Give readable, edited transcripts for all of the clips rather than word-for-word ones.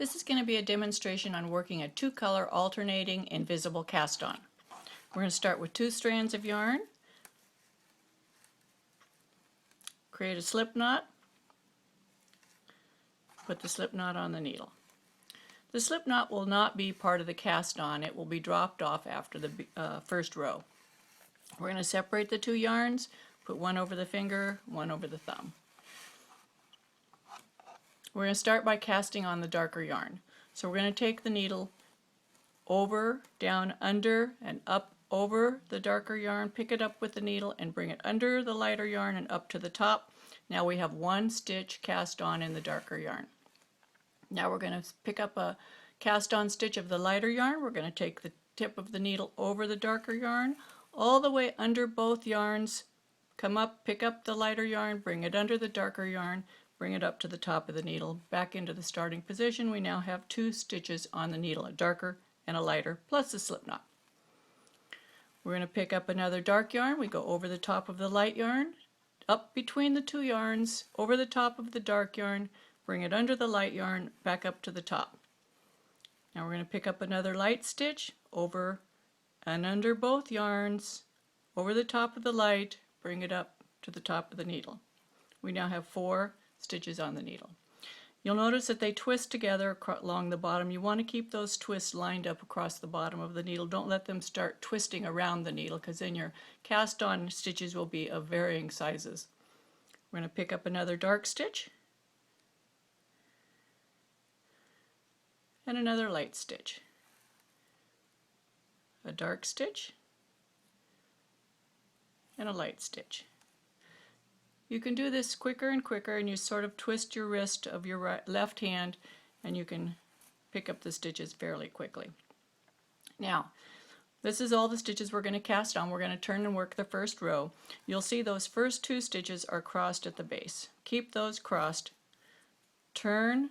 This is going to be a demonstration on working a two-color alternating invisible cast-on. We're going to start with 2 strands of yarn, create a slip knot, put the slip knot on the needle. The slip knot will not be part of the cast-on, it will be dropped off after the first row. We're going to separate the 2 yarns, put one over the finger, one over the thumb. We're going to start by casting on the darker yarn. So we're going to take the needle over, down, under, and up over the darker yarn, pick it up with the needle and bring it under the lighter yarn and up to the top. Now we have 1 stitch cast on in the darker yarn. Now we're going to pick up a cast on stitch of the lighter yarn. We're going to take the tip of the needle over the darker yarn, all the way under both yarns, come up, pick up the lighter yarn, bring it under the darker yarn, bring it up to the top of the needle, back into the starting position. We now have 2 stitches on the needle, a darker and a lighter, plus a slip knot. We're going to pick up another dark yarn. We go over the top of the light yarn, up between the 2 yarns, over the top of the dark yarn, bring it under the light yarn, back up to the top. Now we're going to pick up another light stitch, over and under both yarns, over the top of the light, bring it up to the top of the needle. We now have 4 stitches on the needle. You'll notice that they twist together along the bottom. You want to keep those twists lined up across the bottom of the needle. Don't let them start twisting around the needle, because then your cast on stitches will be of varying sizes. We're going to pick up another dark stitch and another light stitch, a dark stitch and a light stitch. You can do this quicker and quicker, and you sort of twist your wrist of your left hand and you can pick up the stitches fairly quickly. Now, this is all the stitches we're going to cast on. We're going to turn and work the first row. You'll see those first 2 stitches are crossed at the base. Keep those crossed. Turn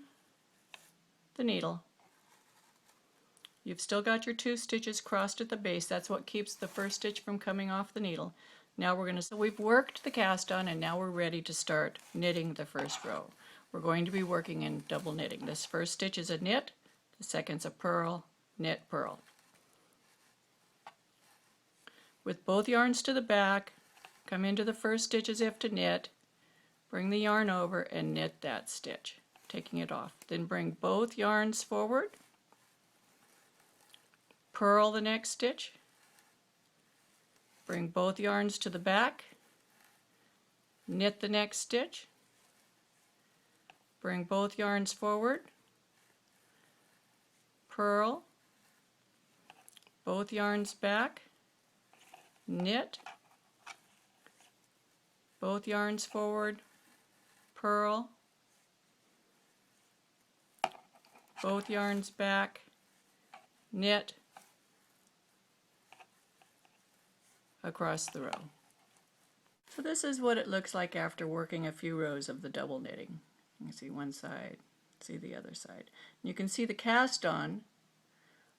the needle. You've still got your 2 stitches crossed at the base. That's what keeps the first stitch from coming off the needle. Now so we've worked the cast on, and now we're ready to start knitting the first row. We're going to be working in double knitting. This first stitch is a knit, the second's a purl, knit, purl. With both yarns to the back, come into the first stitch as if to knit, bring the yarn over and knit that stitch, taking it off. Then bring both yarns forward, purl the next stitch, bring both yarns to the back, knit the next stitch, bring both yarns forward, purl, both yarns back, knit, both yarns forward, purl, both yarns back, knit, across the row. So this is what it looks like after working a few rows of the double knitting. You can see one side, see the other side. You can see the cast on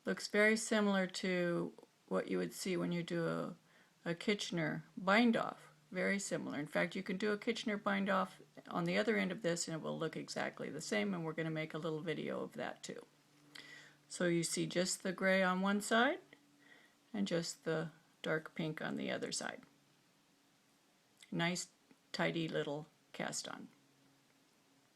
looks very similar to what you would see when you do a Kitchener bind off. Very similar. In fact, you can do a Kitchener bind off on the other end of this and it will look exactly the same, and we're going to make a little video of that too. So you see just the gray on one side and just the dark pink on the other side. Nice, tidy little cast on.